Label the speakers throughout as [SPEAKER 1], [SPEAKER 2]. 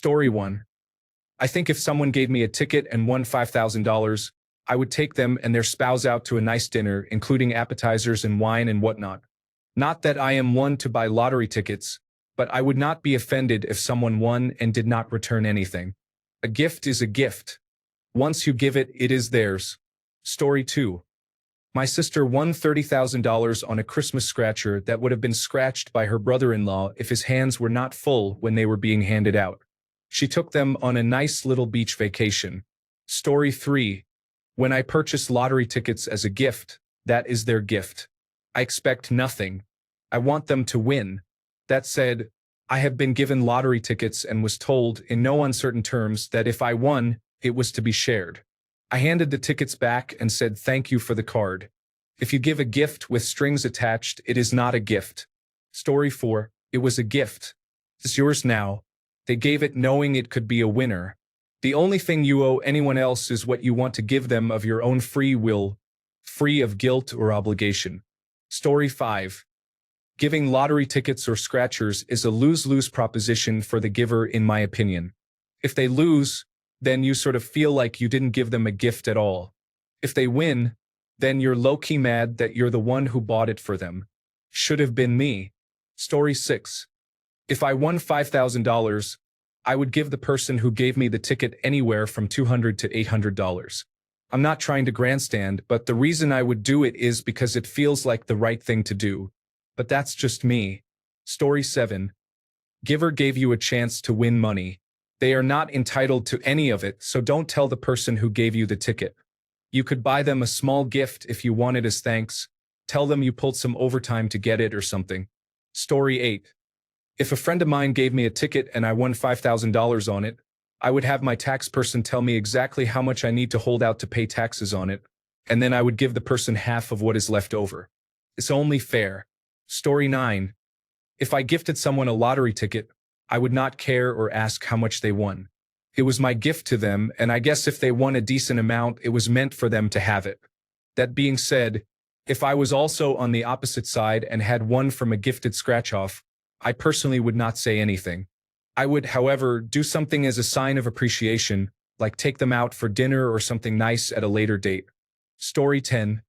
[SPEAKER 1] Story 1. I think if someone gave me a ticket and won $5,000, I would take them and their spouse out to a nice dinner, including appetizers and wine and whatnot. Not that I am one to buy lottery tickets, but I would not be offended if someone won and did not return anything. A gift is a gift. Once you give it, it is theirs. Story 2. My sister won $30,000 on a Christmas scratcher that would have been scratched by her brother-in-law if his hands were not full when they were being handed out. She took them on a nice little beach vacation. Story 3. When I purchase lottery tickets as a gift, that is their gift. I expect nothing. I want them to win. That said, I have been given lottery tickets and was told in no uncertain terms that if I won, it was to be shared. I handed the tickets back and said thank you for the card. If you give a gift with strings attached, it is not a gift. Story 4. It was a gift. It's yours now. They gave it knowing it could be a winner. The only thing you owe anyone else is what you want to give them of your own free will, free of guilt or obligation. Story 5. Giving lottery tickets or scratchers is a lose-lose proposition for the giver, in my opinion. If they lose, then you sort of feel like you didn't give them a gift at all. If they win, then you're low-key mad that you're the one who bought it for them. Should have been me. Story 6. If I won $5,000, I would give the person who gave me the ticket anywhere from $200 to $800. I'm not trying to grandstand, but the reason I would do it is because it feels like the right thing to do. But that's just me. Story 7. Giver gave you a chance to win money. They are not entitled to any of it, so don't tell the person who gave you the ticket. You could buy them a small gift if you wanted as thanks. Tell them you pulled some overtime to get it or something. Story 8. If a friend of mine gave me a ticket and I won $5,000 on it, I would have my tax person tell me exactly how much I need to hold out to pay taxes on it, and then I would give the person half of what is left over. It's only fair. Story 9. If I gifted someone a lottery ticket, I would not care or ask how much they won. It was my gift to them, and I guess if they won a decent amount, it was meant for them to have it. That being said, if I was also on the opposite side and had won from a gifted scratch-off, I personally would not say anything. I would, however, do something as a sign of appreciation, like take them out for dinner or something nice at a later date. Story 10.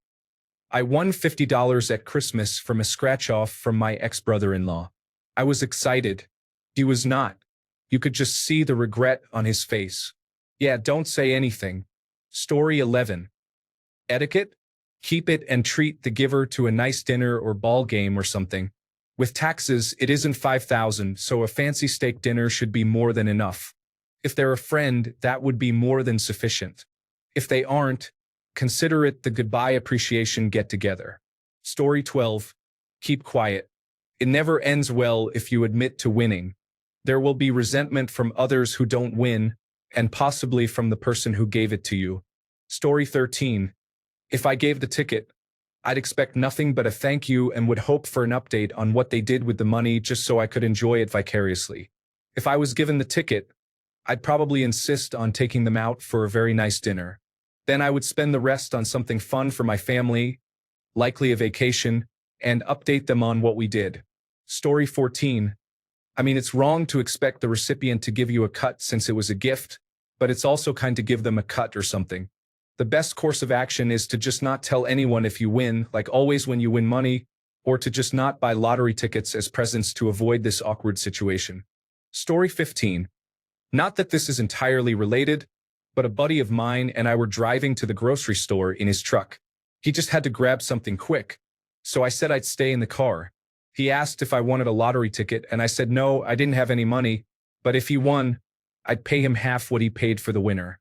[SPEAKER 1] I won $50 at Christmas from a scratch-off from my ex-brother-in-law. I was excited. He was not. You could just see the regret on his face. Yeah, don't say anything. Story 11. Etiquette? Keep it and treat the giver to a nice dinner or ball game or something. With taxes, it isn't $5,000, so a fancy steak dinner should be more than enough. If they're a friend, that would be more than sufficient. If they aren't, consider it the goodbye appreciation get-together. Story 12. Keep quiet. It never ends well if you admit to winning. There will be resentment from others who don't win, and possibly from the person who gave it to you. Story 13. If I gave the ticket, I'd expect nothing but a thank you and would hope for an update on what they did with the money just so I could enjoy it vicariously. If I was given the ticket, I'd probably insist on taking them out for a very nice dinner. Then I would spend the rest on something fun for my family, likely a vacation, and update them on what we did. Story 14. I mean, it's wrong to expect the recipient to give you a cut since it was a gift, but it's also kind to give them a cut or something. The best course of action is to just not tell anyone if you win, like always when you win money, or to just not buy lottery tickets as presents to avoid this awkward situation. Story 15. Not that this is entirely related, but a buddy of mine and I were driving to the grocery store in his truck. He just had to grab something quick, so I said I'd stay in the car. He asked if I wanted a lottery ticket, and I said no, I didn't have any money, but if he won, I'd pay him half what he paid for the winner.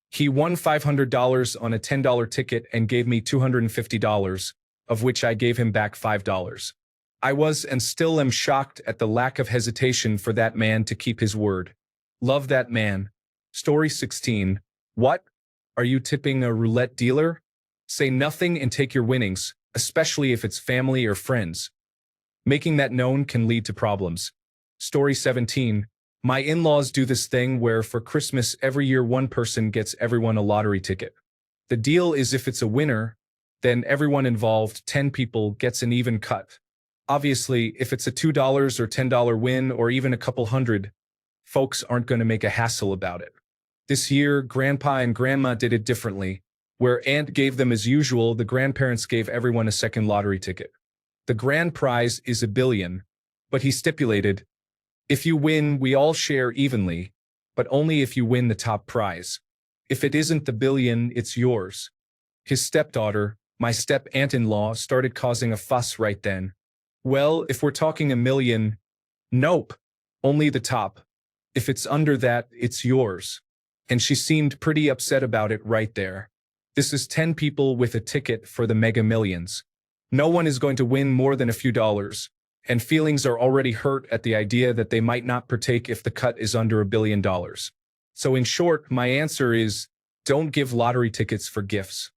[SPEAKER 1] He won $500 on a $10 ticket and gave me $250, of which I gave him back $5. I was and still am shocked at the lack of hesitation for that man to keep his word. Love that man. Story 16. What? Are you tipping a roulette dealer? Say nothing and take your winnings, especially if it's family or friends. Making that known can lead to problems. Story 17. My in-laws do this thing where for Christmas every year one person gets everyone a lottery ticket. The deal is if it's a winner, then everyone involved, 10 people, gets an even cut. Obviously, if it's a $2 or $10 win or even a couple hundred, folks aren't going to make a hassle about it. This year, Grandpa and Grandma did it differently. Where Aunt gave them as usual, the grandparents gave everyone a second lottery ticket. The grand prize is $1 billion, but he stipulated, if you win, we all share evenly, but only if you win the top prize. If it isn't the $1 billion, it's yours. His stepdaughter, my step-aunt-in-law, started causing a fuss right then. Well, if we're talking $1 million, nope, only the top. If it's under that, it's yours. And she seemed pretty upset about it right there. This is 10 people with a ticket for the Mega Millions. No one is going to win more than a few dollars, and feelings are already hurt at the idea that they might not partake if the cut is under $1 billion. So in short, my answer is, don't give lottery tickets for gifts.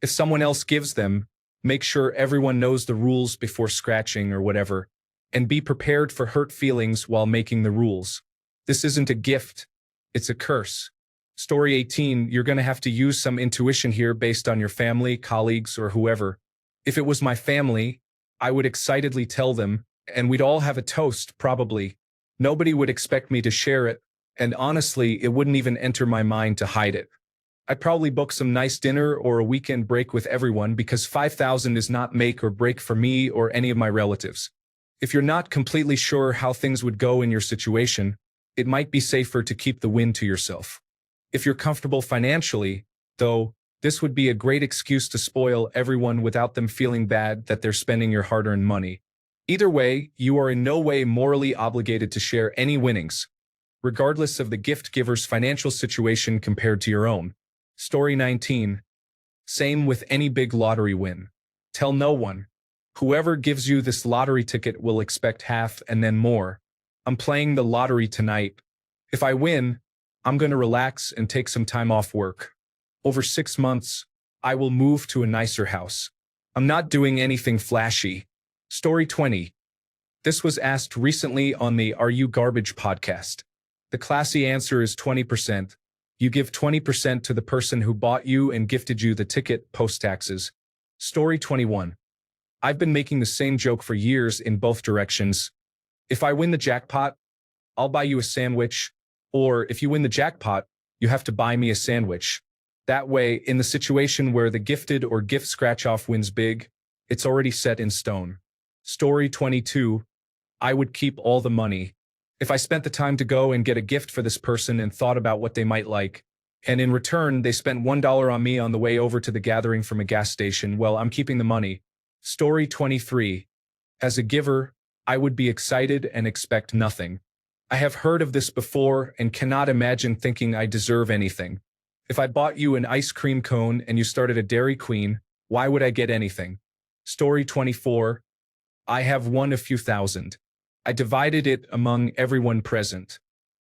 [SPEAKER 1] If someone else gives them, make sure everyone knows the rules before scratching or whatever, and be prepared for hurt feelings while making the rules. This isn't a gift, it's a curse. Story 18, you're going to have to use some intuition here based on your family, colleagues, or whoever. If it was my family, I would excitedly tell them, and we'd all have a toast, probably. Nobody would expect me to share it, and honestly, it wouldn't even enter my mind to hide it. I'd probably book some nice dinner or a weekend break with everyone because $5,000 is not make or break for me or any of my relatives. If you're not completely sure how things would go in your situation, it might be safer to keep the win to yourself. If you're comfortable financially, though, this would be a great excuse to spoil everyone without them feeling bad that they're spending your hard-earned money. Either way, you are in no way morally obligated to share any winnings, regardless of the gift giver's financial situation compared to your own. Story 19. Same with any big lottery win. Tell no one. Whoever gives you this lottery ticket will expect half and then more. I'm playing the lottery tonight. If I win, I'm going to relax and take some time off work. Over 6 months, I will move to a nicer house. I'm not doing anything flashy. Story 20. This was asked recently on the Are You Garbage podcast. The classy answer is 20%. You give 20% to the person who bought you and gifted you the ticket post-taxes. Story 21. I've been making the same joke for years in both directions. If I win the jackpot, I'll buy you a sandwich. Or if you win the jackpot, you have to buy me a sandwich. That way, in the situation where the gifted or gift scratch-off wins big, it's already set in stone. Story 22. I would keep all the money. If I spent the time to go and get a gift for this person and thought about what they might like, and in return they spent $1 on me on the way over to the gathering from a gas station, well, I'm keeping the money. Story 23. As a giver, I would be excited and expect nothing. I have heard of this before and cannot imagine thinking I deserve anything. If I bought you an ice cream cone and you started a Dairy Queen, why would I get anything? Story 24. I have won a few thousand. I divided it among everyone present.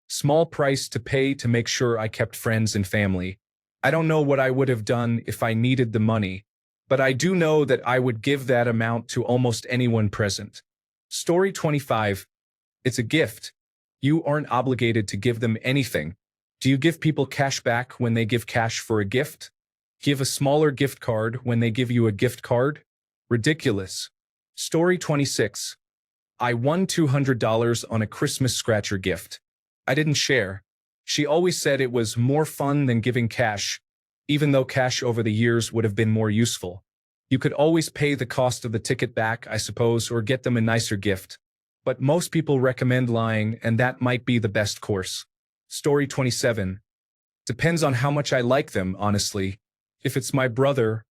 [SPEAKER 1] Small price to pay to make sure I kept friends and family. I don't know what I would have done if I needed the money, but I do know that I would give that amount to almost anyone present. Story 25. It's a gift. You aren't obligated to give them anything. Do you give people cash back when they give cash for a gift? Give a smaller gift card when they give you a gift card? Ridiculous. Story 26. I won $200 on a Christmas scratcher gift. I didn't share. She always said it was more fun than giving cash, even though cash over the years would have been more useful. You could always pay the cost of the ticket back, I suppose, or get them a nicer gift. But most people recommend lying, and that might be the best course. Story 27. Depends on how much I like them, honestly. If it's my brother,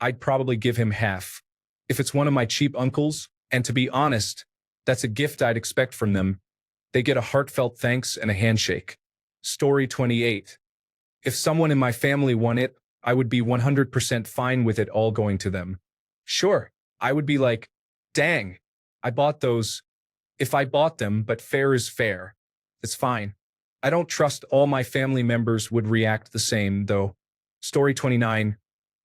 [SPEAKER 1] I'd probably give him half. If it's one of my cheap uncles, and to be honest, that's a gift I'd expect from them, they get a heartfelt thanks and a handshake. Story 28. If someone in my family won it, I would be 100% fine with it all going to them. Sure, I would be like, dang, I bought those. If I bought them, but fair is fair. It's fine. I don't trust all my family members would react the same, though. Story 29.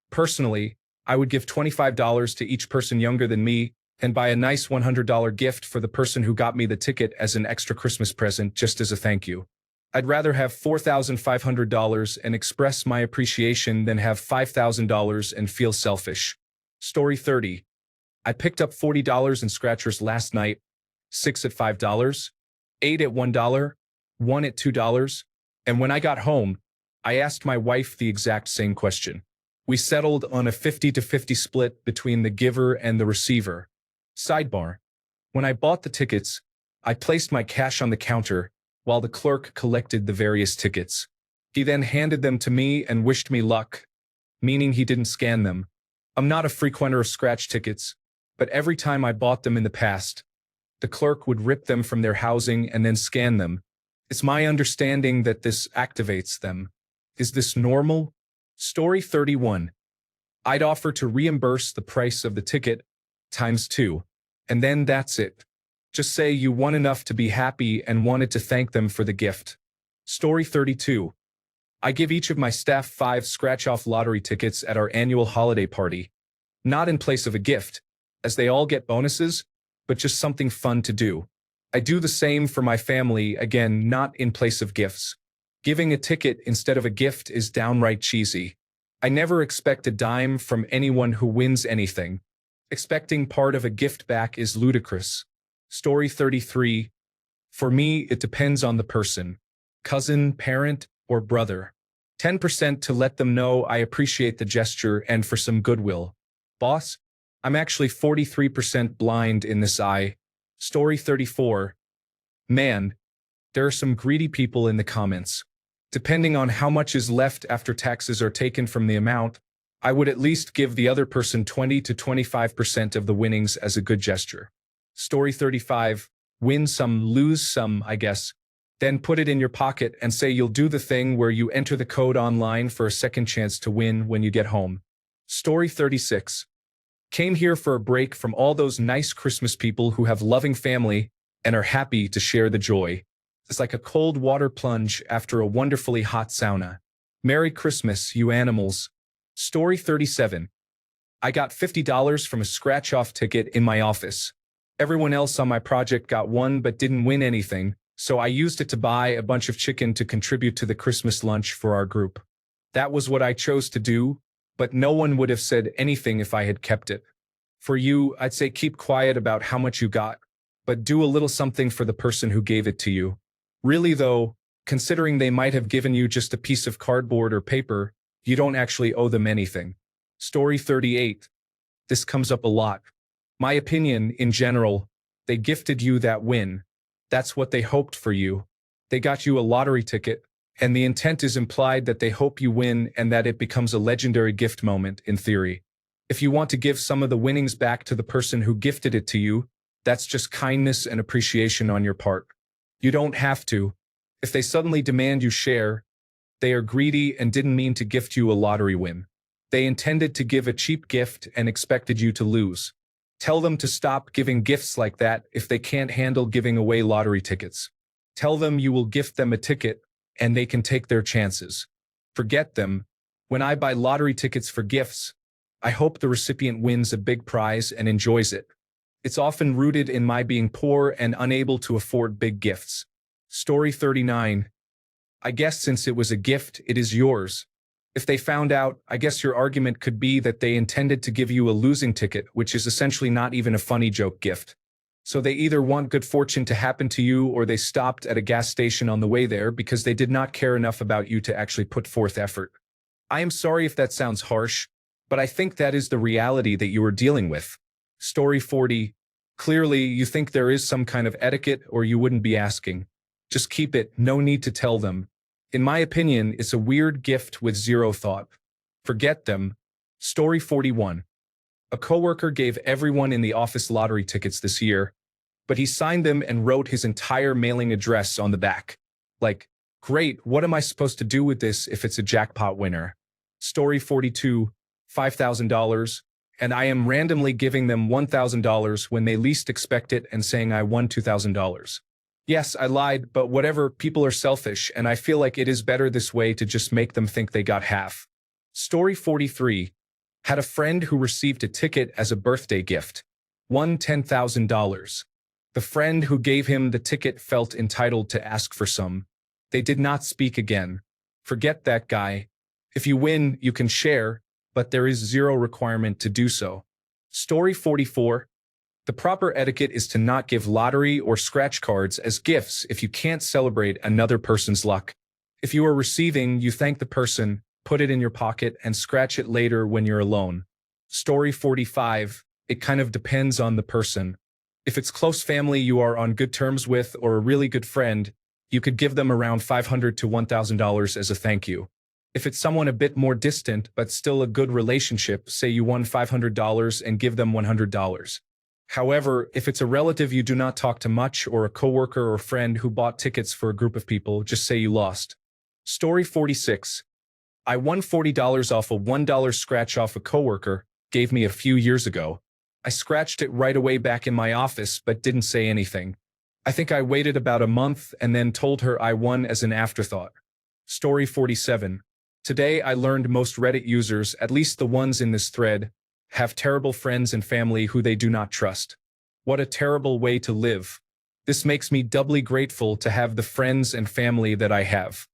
[SPEAKER 1] Personally, I would give $25 to each person younger than me and buy a nice $100 gift for the person who got me the ticket as an extra Christmas present just as a thank you. I'd rather have $4,500 and express my appreciation than have $5,000 and feel selfish. Story 30. I picked up $40 in scratchers last night, 6 at $5, 8 at $1, won it $2. And when I got home, I asked my wife the exact same question. We settled on a 50-50 split between the giver and the receiver. Sidebar. When I bought the tickets, I placed my cash on the counter while the clerk collected the various tickets. He then handed them to me and wished me luck, meaning he didn't scan them. I'm not a frequenter of scratch tickets, but every time I bought them in the past, the clerk would rip them from their housing and then scan them. It's my understanding that this activates them. Is this normal? Story 31. I'd offer to reimburse the price of the ticket ×2. And then that's it. Just say you won enough to be happy and wanted to thank them for the gift. Story 32. I give each of my staff 5 scratch-off lottery tickets at our annual holiday party. Not in place of a gift, as they all get bonuses, but just something fun to do. I do the same for my family, again, not in place of gifts. Giving a ticket instead of a gift is downright cheesy. I never expect a dime from anyone who wins anything. Expecting part of a gift back is ludicrous. Story 33. For me, it depends on the person. Cousin, parent, or brother. 10% to let them know I appreciate the gesture and for some goodwill. Boss, I'm actually 43% blind in this eye. Story 34. Man, there are some greedy people in the comments. Depending on how much is left after taxes are taken from the amount, I would at least give the other person 20 to 25% of the winnings as a good gesture. Story 35. Win some, lose some, I guess. Then put it in your pocket and say you'll do the thing where you enter the code online for a second chance to win when you get home. Story 36. Came here for a break from all those nice Christmas people who have loving family and are happy to share the joy. It's like a cold water plunge after a wonderfully hot sauna. Merry Christmas, you animals. Story 37. I got $50 from a scratch-off ticket in my office. Everyone else on my project got one but didn't win anything, so I used it to buy a bunch of chicken to contribute to the Christmas lunch for our group. That was what I chose to do, but no one would have said anything if I had kept it. For you, I'd say keep quiet about how much you got, but do a little something for the person who gave it to you. Really though, considering they might have given you just a piece of cardboard or paper, you don't actually owe them anything. Story 38. This comes up a lot. My opinion, in general, they gifted you that win. That's what they hoped for you. They got you a lottery ticket, and the intent is implied that they hope you win and that it becomes a legendary gift moment, in theory. If you want to give some of the winnings back to the person who gifted it to you, that's just kindness and appreciation on your part. You don't have to. If they suddenly demand you share, they are greedy and didn't mean to gift you a lottery win. They intended to give a cheap gift and expected you to lose. Tell them to stop giving gifts like that if they can't handle giving away lottery tickets. Tell them you will gift them a ticket and they can take their chances. Forget them. When I buy lottery tickets for gifts, I hope the recipient wins a big prize and enjoys it. It's often rooted in my being poor and unable to afford big gifts. Story 39. I guess since it was a gift, it is yours. If they found out, I guess your argument could be that they intended to give you a losing ticket, which is essentially not even a funny joke gift. So they either want good fortune to happen to you or they stopped at a gas station on the way there because they did not care enough about you to actually put forth effort. I am sorry if that sounds harsh, but I think that is the reality that you are dealing with. Story 40. Clearly, you think there is some kind of etiquette or you wouldn't be asking. Just keep it, no need to tell them. In my opinion, it's a weird gift with zero thought. Forget them. Story 41. A coworker gave everyone in the office lottery tickets this year, but he signed them and wrote his entire mailing address on the back. Like, great, what am I supposed to do with this if it's a jackpot winner? Story 42. $5,000, and I am randomly giving them $1,000 when they least expect it and saying I won $2,000. Yes, I lied, but whatever, people are selfish, and I feel like it is better this way to just make them think they got half. Story 43. Had a friend who received a ticket as a birthday gift. Won $10,000. The friend who gave him the ticket felt entitled to ask for some. They did not speak again. Forget that guy. If you win, you can share, but there is zero requirement to do so. Story 44. The proper etiquette is to not give lottery or scratch cards as gifts if you can't celebrate another person's luck. If you are receiving, you thank the person, put it in your pocket, and scratch it later when you're alone. Story 45. It kind of depends on the person. If it's close family you are on good terms with or a really good friend, you could give them around $500 to $1,000 as a thank you. If it's someone a bit more distant but still a good relationship, say you won $500 and give them $100. However, if it's a relative you do not talk to much or a coworker or friend who bought tickets for a group of people, just say you lost. Story 46. I won $40 off a $1 scratch off a coworker gave me a few years ago. I scratched it right away back in my office but didn't say anything. I think I waited about a month and then told her I won as an afterthought. Story 47. Today I learned most Reddit users, at least the ones in this thread, have terrible friends and family who they do not trust. What a terrible way to live. This makes me doubly grateful to have the friends and family that I have.